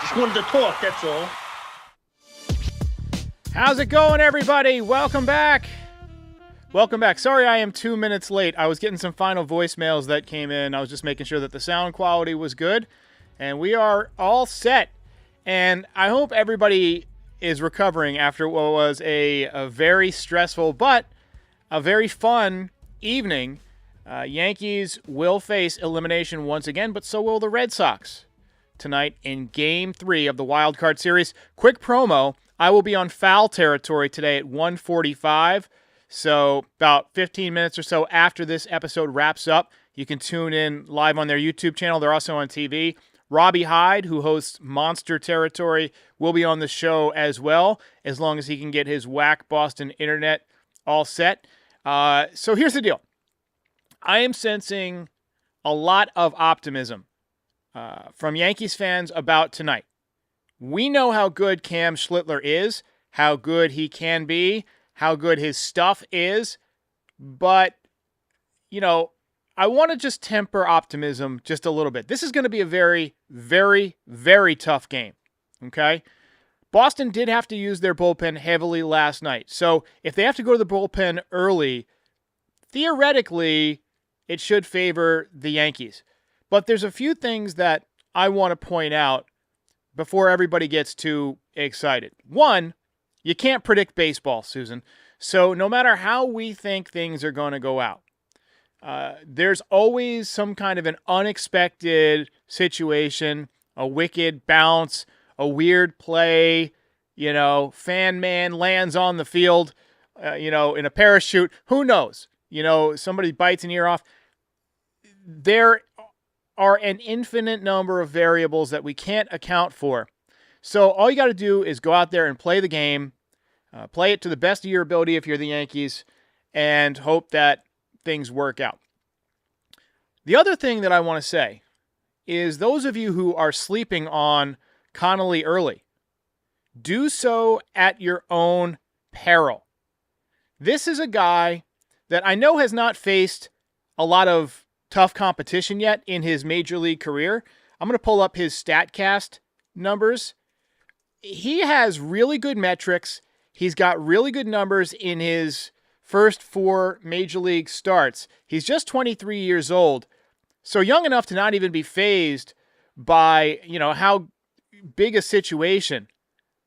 Just wanted to talk, that's all. How's it going, everybody? Welcome back. Welcome back. Sorry I am 2 minutes late. I was getting some final voicemails that came in. I was just making sure that the sound quality was good. And we are all set. And I hope everybody is recovering after what was a very stressful but a very fun evening. Yankees will face elimination once again, but so will the Red Sox tonight in Game 3 of the Wild Card Series. Quick promo. I will be on foul territory today at 1:45. So about 15 minutes or so after this episode wraps up, you can tune in live on their YouTube channel. They're also on TV. Robbie Hyde, who hosts Monster Territory, will be on the show as well, as long as he can get his whack Boston internet all set. So here's the deal. I am sensing a lot of optimism from Yankees fans about tonight. We know how good Cam Schlittler is, how good he can be, how good his stuff is, but, you know, I want to just temper optimism just a little bit. This is going to be a very, very, very tough game, okay? Boston did have to use their bullpen heavily last night, so if they have to go to the bullpen early, theoretically, it should favor the Yankees. But there's a few things that I want to point out before everybody gets too excited. One, you can't predict baseball, Susan. So no matter how we think things are going to go out, there's always some kind of an unexpected situation, a wicked bounce, a weird play, fan man lands on the field, in a parachute. Who knows? Somebody bites an ear off. There are an infinite number of variables that we can't account for. So all you got to do is go out there and play the game, play it to the best of your ability if you're the Yankees, and hope that things work out. The other thing that I want to say is those of you who are sleeping on Connelly early, do so at your own peril. This is a guy that I know has not faced a lot of tough competition yet in his major league career. I'm going to pull up his StatCast numbers. He has really good metrics. He's got really good numbers in his first 4 major league starts. He's just 23 years old, so young enough to not even be fazed by, how big a situation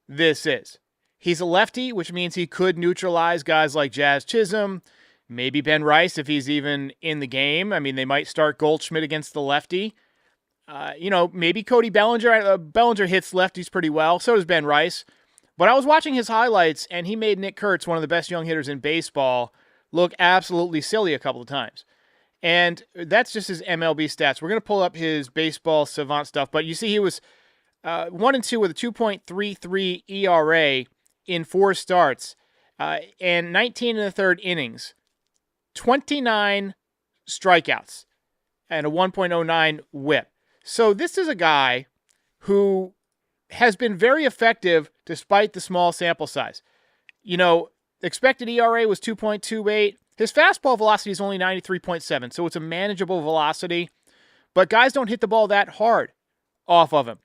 this is. He's a lefty, which means he could neutralize guys like Jazz Chisholm, maybe Ben Rice if he's even in the game. I mean, they might start Goldschmidt against the lefty. Maybe Cody Bellinger. Bellinger hits lefties pretty well. So does Ben Rice. But I was watching his highlights, and he made Nick Kurtz, one of the best young hitters in baseball, look absolutely silly a couple of times. And that's just his MLB stats. We're going to pull up his baseball savant stuff. But you see he was 1-2 with a 2.33 ERA in 4 starts and 19 in the third innings. 29 strikeouts and a 1.09 whip. So this is a guy who has been very effective despite the small sample size. Expected ERA was 2.28. His fastball velocity is only 93.7, so it's a manageable velocity. But guys don't hit the ball that hard off of him.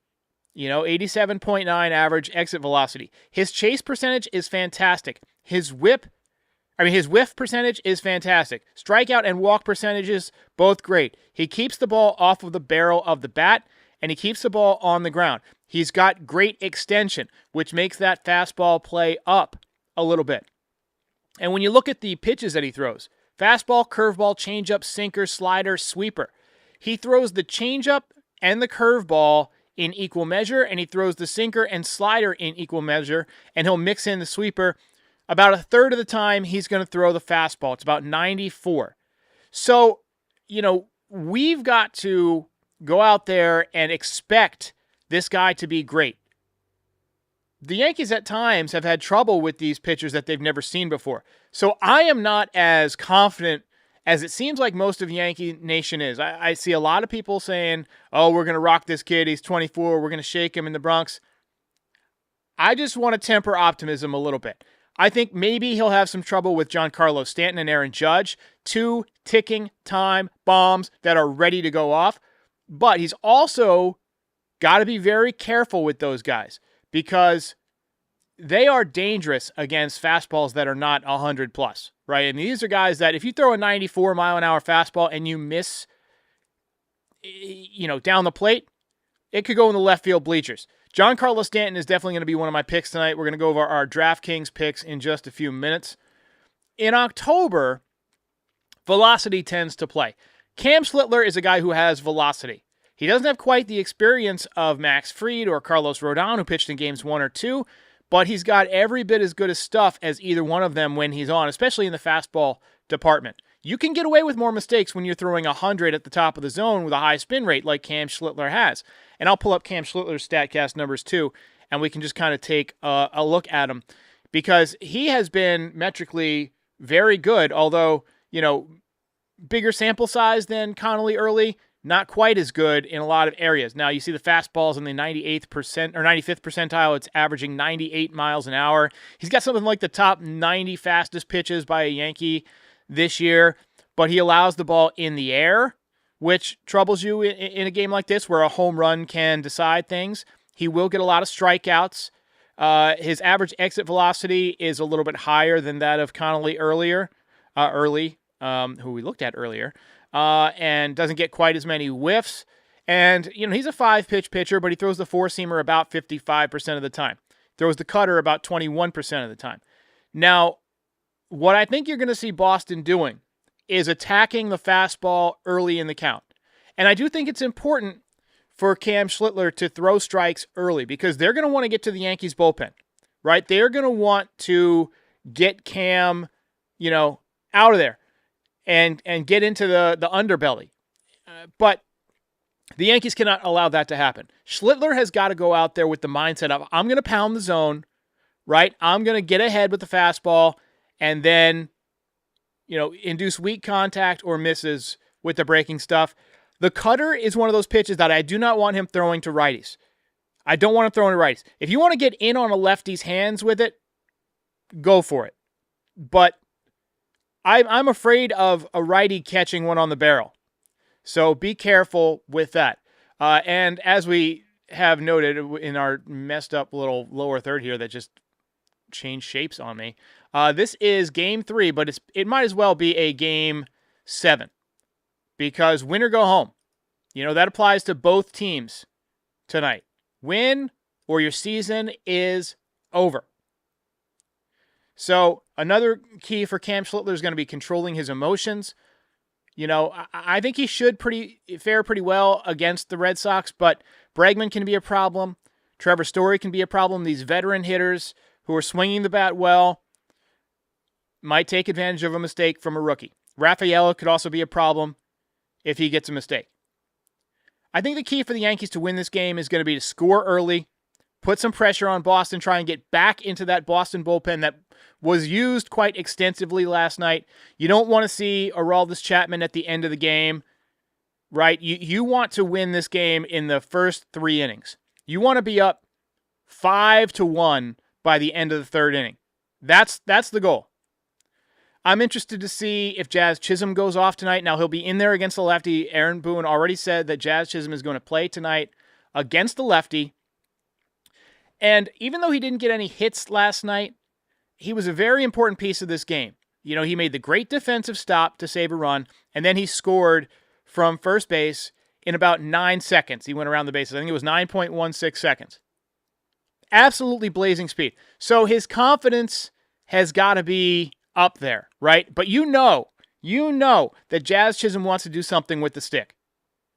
87.9 average exit velocity. His chase percentage is fantastic. His whiff percentage is fantastic. Strikeout and walk percentages, both great. He keeps the ball off of the barrel of the bat, and he keeps the ball on the ground. He's got great extension, which makes that fastball play up a little bit. And when you look at the pitches that he throws, fastball, curveball, changeup, sinker, slider, sweeper, he throws the changeup and the curveball in equal measure, and he throws the sinker and slider in equal measure, and he'll mix in the sweeper. About a third of the time, he's going to throw the fastball. It's about 94. So, we've got to go out there and expect this guy to be great. The Yankees at times have had trouble with these pitchers that they've never seen before. So I am not as confident as it seems like most of Yankee Nation is. I see a lot of people saying, oh, we're going to rock this kid. He's 24. We're going to shake him in the Bronx. I just want to temper optimism a little bit. I think maybe he'll have some trouble with Giancarlo Stanton and Aaron Judge, 2 ticking time bombs that are ready to go off. But he's also Got to be very careful with those guys because they are dangerous against fastballs that are not 100 plus, right? And these are guys that if you throw a 94 mile an hour fastball and you miss, down the plate, it could go in the left field bleachers. Giancarlo Stanton is definitely going to be one of my picks tonight. We're going to go over our DraftKings picks in just a few minutes. In October, velocity tends to play. Cam Schlittler is a guy who has velocity. He doesn't have quite the experience of Max Fried or Carlos Rodon, who pitched in games 1 or 2, but he's got every bit as good a stuff as either one of them when he's on, especially in the fastball department. You can get away with more mistakes when you're throwing 100 at the top of the zone with a high spin rate like Cam Schlittler has. And I'll pull up Cam Schlittler's StatCast numbers too, and we can just kind of take a look at him because he has been metrically very good, although, bigger sample size than Connelly early, not quite as good in a lot of areas. Now, you see the fastballs in the 95th percentile. It's averaging 98 miles an hour. He's got something like the top 90 fastest pitches by a Yankee this year, but he allows the ball in the air, which troubles you in a game like this where a home run can decide things. He will get a lot of strikeouts. His average exit velocity is a little bit higher than that of Connelly who we looked at earlier. And doesn't get quite as many whiffs. And, he's a 5-pitch pitcher, but he throws the four-seamer about 55% of the time. Throws the cutter about 21% of the time. Now, what I think you're going to see Boston doing is attacking the fastball early in the count. And I do think it's important for Cam Schlittler to throw strikes early because they're going to want to get to the Yankees bullpen, right? They're going to want to get Cam, out of there. And get into the underbelly. But the Yankees cannot allow that to happen. Schlittler has got to go out there with the mindset of, I'm going to pound the zone, right? I'm going to get ahead with the fastball and then, induce weak contact or misses with the breaking stuff. The cutter is one of those pitches that I do not want him throwing to righties. I don't want him throwing to righties. If you want to get in on a lefty's hands with it, go for it. But I'm afraid of a righty catching one on the barrel. So be careful with that. And as we have noted in our messed up little lower third here that just changed shapes on me, this is game 3, but it might as well be a game 7 because win or go home. That applies to both teams tonight. Win or your season is over. So another key for Cam Schlittler is going to be controlling his emotions. I think he should fare pretty well against the Red Sox, but Bregman can be a problem. Trevor Story can be a problem. These veteran hitters who are swinging the bat well might take advantage of a mistake from a rookie. Rafaela could also be a problem if he gets a mistake. I think the key for the Yankees to win this game is going to be to score early, put some pressure on Boston, try and get back into that Boston bullpen that was used quite extensively last night. You don't want to see Aroldis Chapman at the end of the game, right? You want to win this game in the first 3 innings. You want to be up 5-1 by the end of the 3rd inning. That's the goal. I'm interested to see if Jazz Chisholm goes off tonight. Now, he'll be in there against the lefty. Aaron Boone already said that Jazz Chisholm is going to play tonight against the lefty. And even though he didn't get any hits last night, he was a very important piece of this game. He made the great defensive stop to save a run, and then he scored from first base in about 9 seconds. He went around the bases. I think it was 9.16 seconds. Absolutely blazing speed. So his confidence has got to be up there, right? But you know that Jazz Chisholm wants to do something with the stick.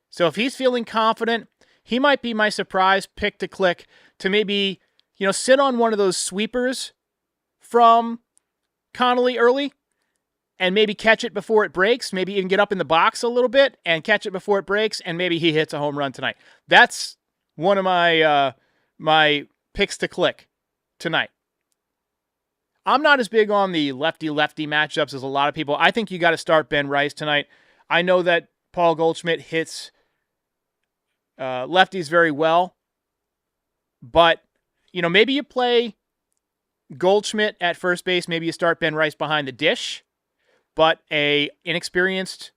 So if he's feeling confident, he might be my surprise pick to click to maybe, sit on one of those sweepers from Connelly early and maybe catch it before it breaks, maybe even get up in the box a little bit and catch it before it breaks, and maybe he hits a home run tonight. That's one of my my picks to click tonight. I'm not as big on the lefty-lefty matchups as a lot of people. I think you got to start Ben Rice tonight. I know that Paul Goldschmidt hits lefties very well, but, maybe you play Goldschmidt at first base. Maybe you start Ben Rice behind the dish, but a inexperienced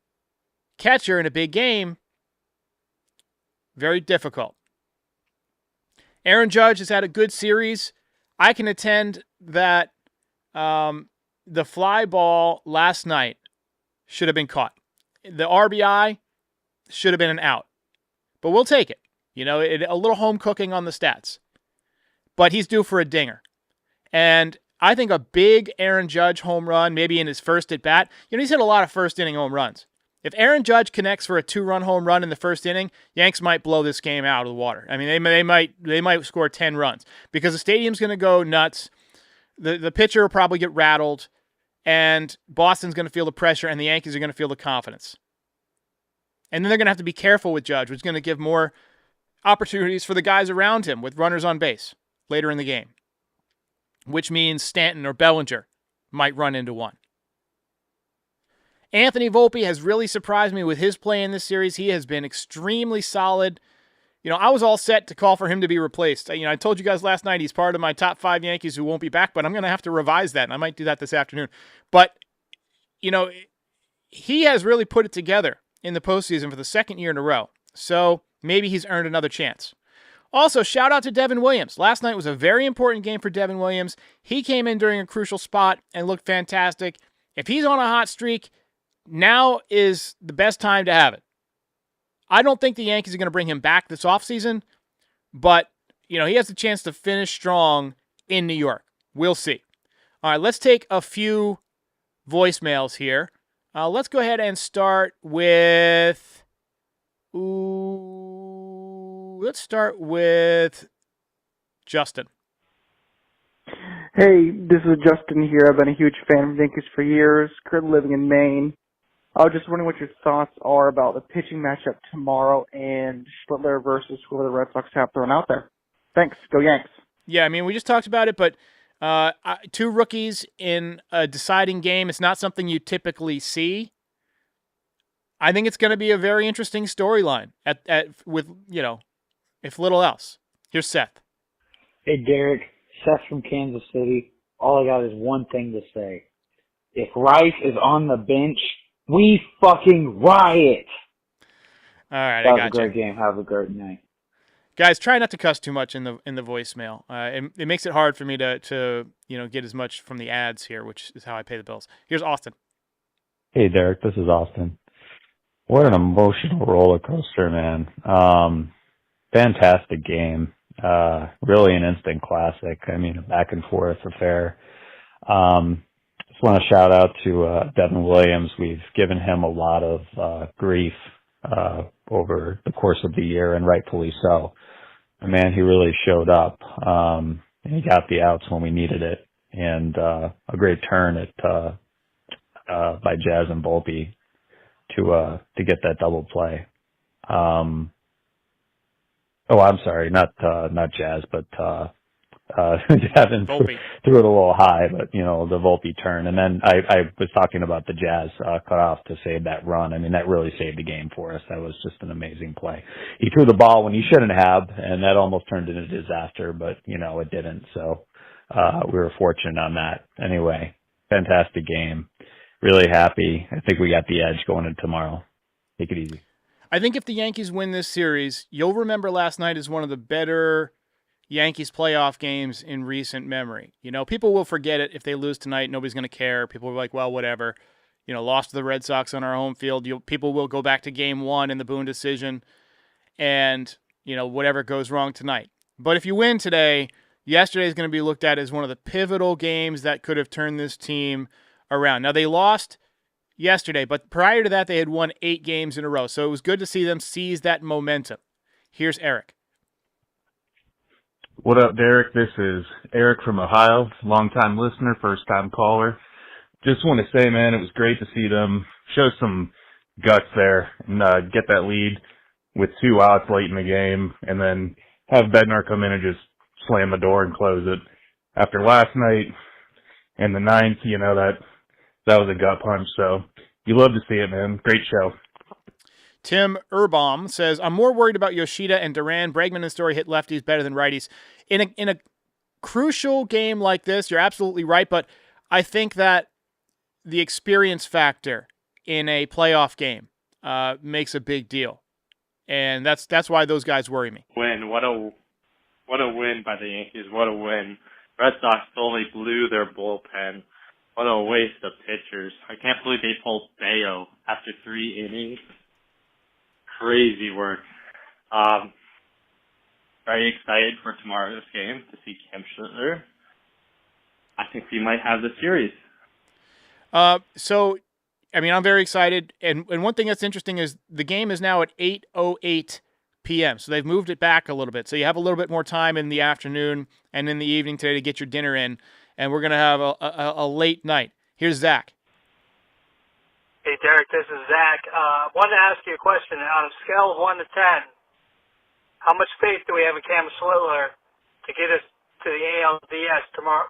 catcher in a big game, very difficult. Aaron Judge has had a good series. I can attend that the fly ball last night should have been caught. The RBI should have been an out. But we'll take it. A little home cooking on the stats. But he's due for a dinger. And I think a big Aaron Judge home run, maybe in his first at bat. He's hit a lot of first inning home runs. If Aaron Judge connects for a 2-run home run in the first inning, Yanks might blow this game out of the water. I mean, they might score 10 runs because the stadium's going to go nuts. The pitcher will probably get rattled, and Boston's going to feel the pressure, and the Yankees are going to feel the confidence. And then they're going to have to be careful with Judge, which is going to give more opportunities for the guys around him with runners on base later in the game, which means Stanton or Bellinger might run into one. Anthony Volpe has really surprised me with his play in this series. He has been extremely solid. I was all set to call for him to be replaced. I told you guys last night he's part of my top 5 Yankees who won't be back, but I'm going to have to revise that, and I might do that this afternoon. But, he has really put it together in the postseason for the second year in a row. So maybe he's earned another chance. Also, shout out to Devin Williams. Last night was a very important game for Devin Williams. He came in during a crucial spot and looked fantastic. If he's on a hot streak, now is the best time to have it. I don't think the Yankees are going to bring him back this offseason, but, he has a chance to finish strong in New York. We'll see. All right, let's take a few voicemails here. Let's go ahead and start with... let's start with Justin. Hey, this is Justin here. I've been a huge fan of the Yankees for years, currently living in Maine. I was just wondering what your thoughts are about the pitching matchup tomorrow and Schlittler versus whoever the Red Sox have thrown out there. Thanks. Go Yanks. Yeah, we just talked about it, but 2 rookies in a deciding game, it's not something you typically see. I think it's going to be a very interesting storyline with if little else. Here's Seth. Hey, Derek. Seth from Kansas City. All I got is one thing to say. If Rice is on the bench, we fucking riot. All right, that I got you. That was a great game. Have a great night. Guys, try not to cuss too much in the voicemail. It makes it hard for me to get as much from the ads here, which is how I pay the bills. Here's Austin. Hey, Derek. This is Austin. What an emotional roller coaster, man. Fantastic game. Really an instant classic. A back and forth affair. Just want to shout out to Devin Williams. We've given him a lot of grief over the course of the year, and rightfully so. Man, he really showed up. He got the outs when we needed it, and a great turn by Jazz and Volpe to get that double play. I'm sorry, not Jazz, but Devin threw it a little high, but the Volpe turn. And then I was talking about the Jazz cut off to save that run. that really saved the game for us. That was just an amazing play. He threw the ball when he shouldn't have, and that almost turned into a disaster, but it didn't. So we were fortunate on that. Anyway, fantastic game. Really happy. I think we got the edge going into tomorrow. Take it easy. I think if the Yankees win this series, you'll remember last night as one of the better Yankees playoff games in recent memory. People will forget it if they lose tonight. Nobody's going to care. People are like, well, whatever. Lost to the Red Sox on our home field. People will go back to Game 1 in the Boone decision and, whatever goes wrong tonight. But if you win today, yesterday is going to be looked at as one of the pivotal games that could have turned this team around. Now, they lost yesterday, but prior to that, they had won 8 games in a row. So it was good to see them seize that momentum. Here's Eric. What up, Derek? This is Eric from Ohio, longtime listener, first-time caller. Just want to say, man, it was great to see them show some guts there and get that lead with 2 outs late in the game, and then have Bednar come in and just slam the door and close it. After last night and the 9th, that was a gut punch. So you love to see it, man. Great show. Tim Urbaum says, I'm more worried about Yoshida and Duran. Bregman and Story hit lefties better than righties. In a crucial game like this, you're absolutely right, but I think that the experience factor in a playoff game makes a big deal. And that's why those guys worry me. What What a win by the Yankees. What a win. Red Sox totally blew their bullpen. What a waste of pitchers. I can't believe they pulled Bayo after 3 innings. Crazy work. Very excited for tomorrow's game to see Cam Schlittler. I think we might have the series. So, I mean, I'm very excited. And one thing that's interesting is the game is now at 8:08 p.m. So they've moved it back a little bit. So you have a little bit more time in the afternoon and in the evening today to get your dinner in. And we're going to have a late night. Here's Zach. Hey, Derek, this is Zach. Wanted to ask you a question. On a scale of 1 to 10, how much faith do we have in Cam Schlittler to get us to the ALDS tomorrow,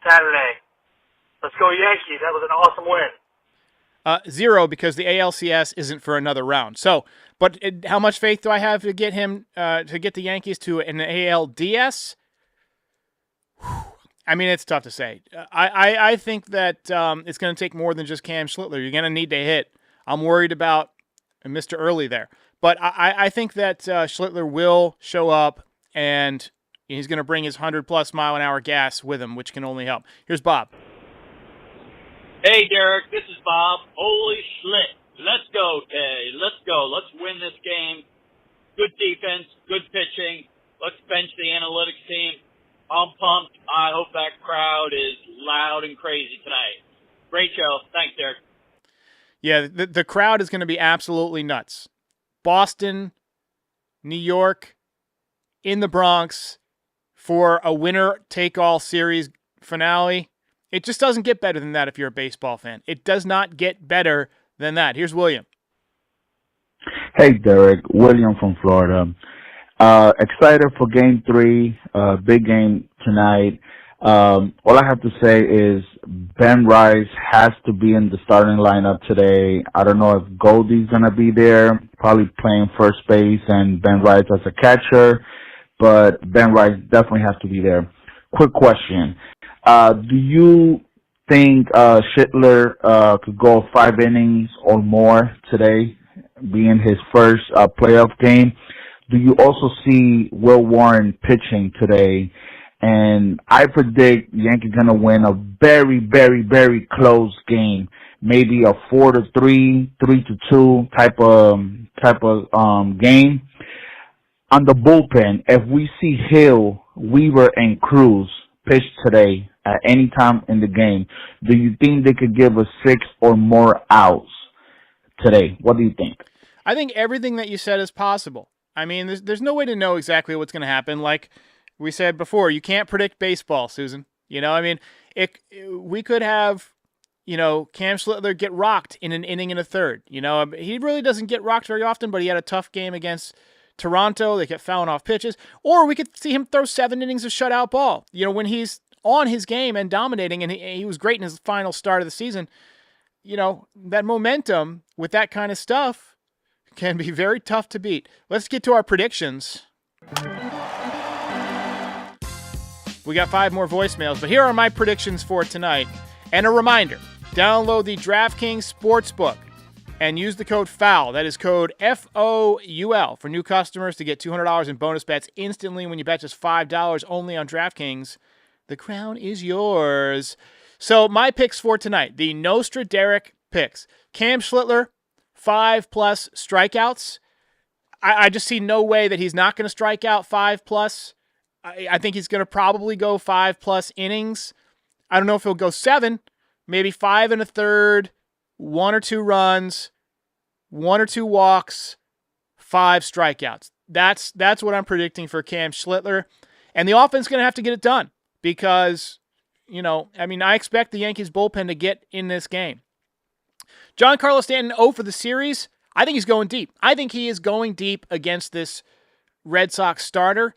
Saturday? Let's go Yankees. That was an awesome win. 0, because the ALCS isn't for another round. So, but how much faith do I have to get him, to get the Yankees to an ALDS? I mean, it's tough to say. I think that it's going to take more than just Cam Schlittler. You're going to need to hit. I'm worried about Mr. Early there. But I think that Schlittler will show up, and he's going to bring his 100-plus mile-an-hour gas with him, which can only help. Here's Bob. Hey, Derek, this is Bob. Holy Schlitt. Let's go, Tay. Let's go. Let's win this game. Good defense, good pitching. Let's bench the analytics team. I'm pumped. I hope that crowd is loud and crazy tonight. Great show. Thanks, Derek. Yeah, the crowd is going to be absolutely nuts. Boston, New York, in the Bronx for a winner-take-all series finale. It just doesn't get better than that if you're a baseball fan. It does not get better than that. Here's William. Hey, Derek. William from Florida. Excited for Game 3, big game tonight. All I have to say is Ben Rice has to be in the starting lineup today. I don't know if Goldie's going to be there, probably playing first base, and Ben Rice as a catcher, but Ben Rice definitely has to be there. Quick question. Do you think Schlittler could go 5 innings or more today, being his first playoff game? Do you also see Will Warren pitching today? And I predict Yankees gonna win a very, very, very close game, maybe a 4-3, 3-2 type of game. On the bullpen, if we see Hill, Weaver, and Cruz pitch today at any time in the game, do you think they could give us 6 or more outs today? What do you think? I think everything that you said is possible. I mean, there's no way to know exactly what's going to happen. Like we said before, you can't predict baseball, Susan. You know, I mean, we could have, Cam Schlittler get rocked in an inning and a third. You know, he really doesn't get rocked very often, but he had a tough game against Toronto. They kept fouling off pitches. Or we could see him throw 7 innings of shutout ball. You know, when he's on his game and dominating, and he was great in his final start of the season. You know, that momentum with that kind of stuff can be very tough to beat. Let's get to our predictions. We got 5 more voicemails, but here are my predictions for tonight. And a reminder, download the DraftKings Sportsbook and use the code FOUL. That is code FOUL for new customers to get $200 in bonus bets instantly when you bet just $5 only on DraftKings. The crown is yours. So my picks for tonight, the Nostra Derek picks. Cam Schlittler, 5+ strikeouts. I just see no way that he's not going to strike out 5+. I think he's going to probably go 5+ innings. I don't know if he'll go 7, maybe 5 1/3, 1 or 2 runs, 1 or 2 walks, 5 strikeouts. That's what I'm predicting for Cam Schlittler. And the offense is going to have to get it done because, I expect the Yankees bullpen to get in this game. Giancarlo Stanton 0 for the series. I think he's going deep. I think he is going deep against this Red Sox starter.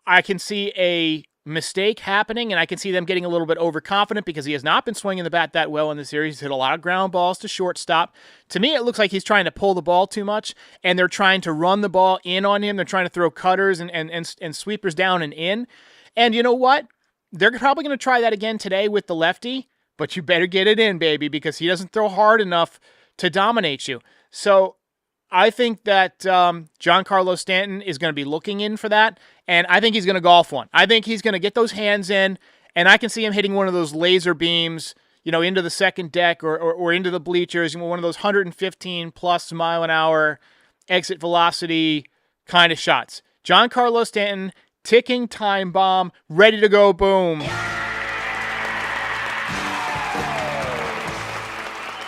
I can see a mistake happening, and I can see them getting a little bit overconfident because he has not been swinging the bat that well in the series. He's hit a lot of ground balls to shortstop. To me, it looks like he's trying to pull the ball too much, and they're trying to run the ball in on him. They're trying to throw cutters and sweepers down and in. And you know what? They're probably going to try that again today with the lefty, but you better get it in, baby, because he doesn't throw hard enough to dominate you. So I think that Giancarlo Stanton is going to be looking in for that, and I think he's going to golf one. I think he's going to get those hands in, and I can see him hitting one of those laser beams, into the second deck or into the bleachers, one of those 115-plus mile-an-hour exit velocity kind of shots. Giancarlo Stanton, ticking time bomb, ready to go, boom.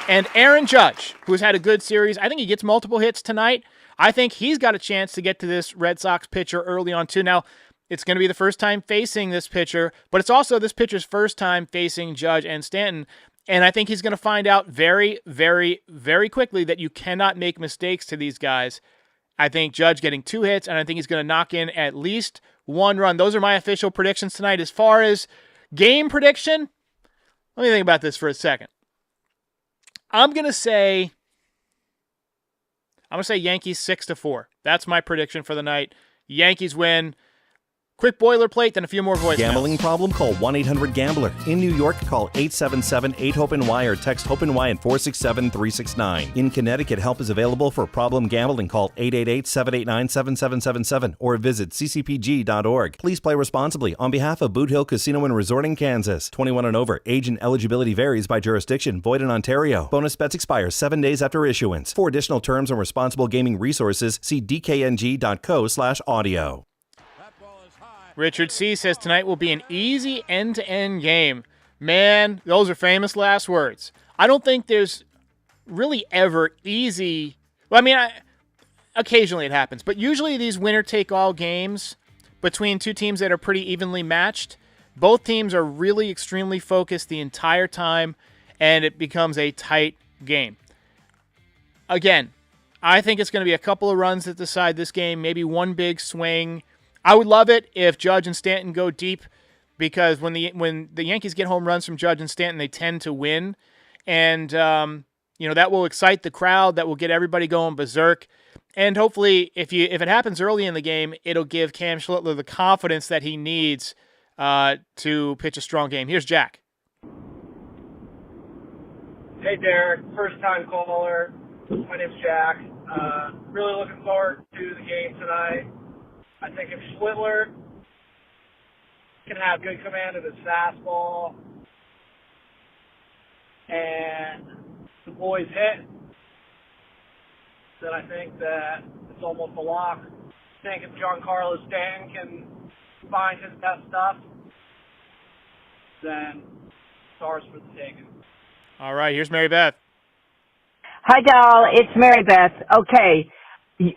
And Aaron Judge, who's had a good series, I think he gets multiple hits tonight. I think he's got a chance to get to this Red Sox pitcher early on, too. Now, it's going to be the first time facing this pitcher, but it's also this pitcher's first time facing Judge and Stanton. And I think he's going to find out very, very, very quickly that you cannot make mistakes to these guys. I think Judge getting 2 hits, and I think he's going to knock in at least 1 run. Those are my official predictions tonight. As far as game prediction, let me think about this for a second. I'm going to say Yankees 6-4. That's my prediction for the night. Yankees win. Quick boilerplate, then a few more voicemails. Gambling problem? Call 1-800-GAMBLER. In New York, call 877-8-HOPE-NY or text HOPE-NY at 467-369. In Connecticut, help is available for problem gambling. Call 888-789-7777 or visit ccpg.org. Please play responsibly. On behalf of Boot Hill Casino and Resort in Kansas. 21 and over. Age and eligibility varies by jurisdiction. Void in Ontario. Bonus bets expire 7 days after issuance. For additional terms and responsible gaming resources, see dkng.co/audio. Richard C. says tonight will be an easy end-to-end game. Man, those are famous last words. I don't think there's really ever easy. Well, I mean, occasionally it happens, but usually these winner-take-all games between two teams that are pretty evenly matched, both teams are really extremely focused the entire time, and it becomes a tight game. Again, I think it's going to be a couple of runs that decide this game, maybe one big swing. I would love it if Judge and Stanton go deep, because when the Yankees get home runs from Judge and Stanton, they tend to win. And, that will excite the crowd. That will get everybody going berserk. And hopefully, if it happens early in the game, it'll give Cam Schlittler the confidence that he needs to pitch a strong game. Here's Jack. Hey, Derek. First-time caller. My name's Jack. Really looking forward to the game tonight. I think if Schlittler can have good command of his fastball and the boys hit, then I think that it's almost a lock. I think if Giancarlo Stanton can find his best stuff, then it's ours for the taking. All right, here's Mary Beth. Hi, doll. It's Mary Beth. Okay.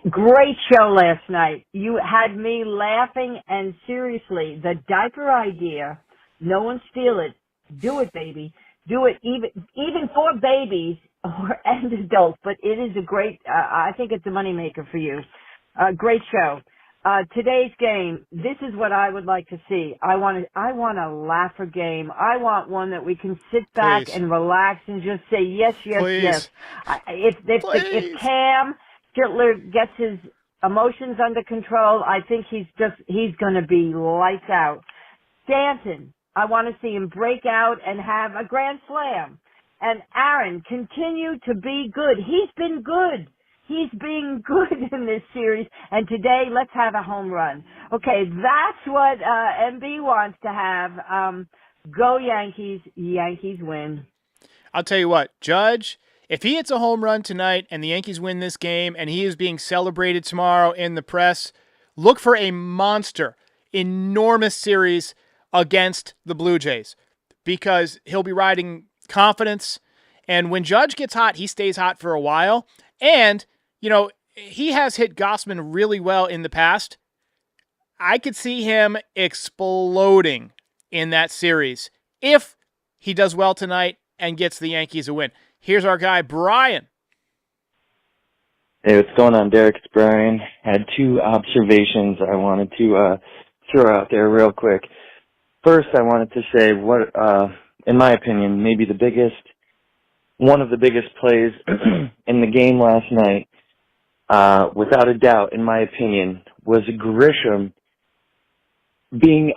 Great show last night. You had me laughing, and seriously, the diaper idea, no one steal it. Do it, baby. Do it even for babies and adults, but it is a great, I think it's a moneymaker for you. Great show. Today's game, this is what I would like to see. I want a laugher game. I want one that we can sit back and relax and just say yes, yes, yes. If Cam Schlittler gets his emotions under control, I think he's going to be lights out. Stanton, I want to see him break out and have a grand slam. And Aaron, continue to be good. He's been good. He's being good in this series. And today, let's have a home run. Okay, that's what MB wants to have. Go Yankees. Yankees win. I'll tell you what, Judge, if he hits a home run tonight and the Yankees win this game and he is being celebrated tomorrow in the press, look for a monster, enormous series against the Blue Jays, because he'll be riding confidence. And when Judge gets hot, he stays hot for a while. And, he has hit Gossman really well in the past. I could see him exploding in that series if he does well tonight and gets the Yankees a win. Here's our guy, Brian. Hey, what's going on, Derek? It's Brian. I had 2 observations I wanted to throw out there real quick. First, I wanted to say what, in my opinion, maybe one of the biggest plays in the game last night, without a doubt, in my opinion, was Grisham being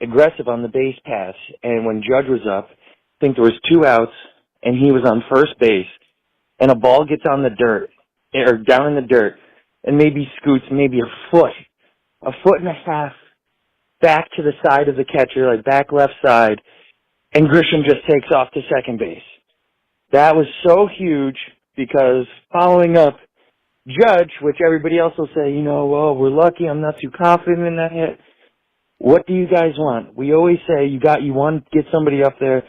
aggressive on the base pass. And when Judge was up, I think there was 2 outs, and he was on first base, and a ball gets on the dirt or down in the dirt and maybe scoots maybe a foot and a half back to the side of the catcher, like back left side, and Grisham just takes off to second base. That was so huge because following up Judge, which everybody else will say, well, we're lucky, I'm not too confident in that hit. What do you guys want? We always say you want to get somebody up there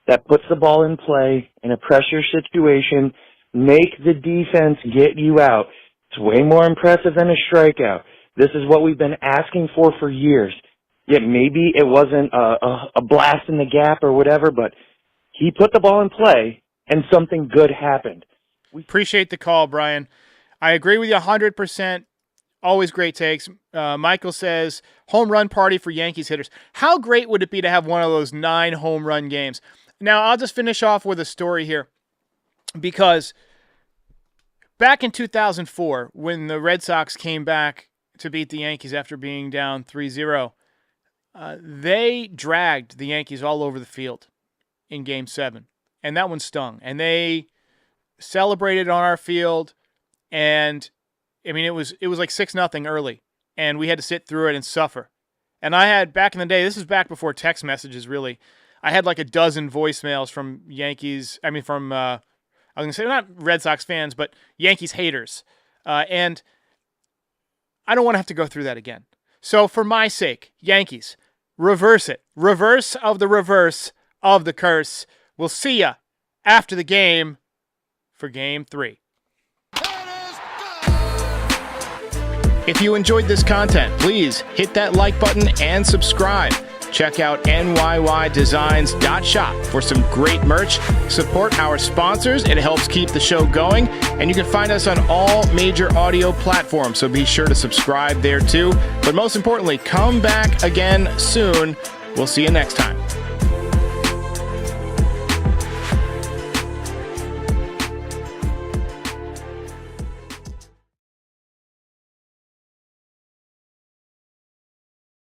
that puts the ball in play in a pressure situation, make the defense get you out. It's way more impressive than a strikeout. This is what we've been asking for years. Yeah, maybe it wasn't a blast in the gap or whatever, but he put the ball in play and something good happened. Appreciate the call, Brian. I agree with you 100%. Always great takes. Michael says, home run party for Yankees hitters. How great would it be to have one of those 9 home run games? Now, I'll just finish off with a story here, because back in 2004, when the Red Sox came back to beat the Yankees after being down 3-0, they dragged the Yankees all over the field in Game 7, and that one stung. And they celebrated on our field, and I mean, it was like 6-0 early, and we had to sit through it and suffer. And I had, back in the day, this is back before text messages, really, I had like a dozen voicemails from Yankees, I was going to say, not Red Sox fans, but Yankees haters. And I don't want to have to go through that again. So for my sake, Yankees, reverse it. Reverse of the curse. We'll see ya after the game for Game 3. If you enjoyed this content, please hit that like button and subscribe. Check out nyydesigns.shop for some great merch. Support our sponsors. It helps keep the show going. And you can find us on all major audio platforms, so be sure to subscribe there too. But most importantly, come back again soon. We'll see you next time.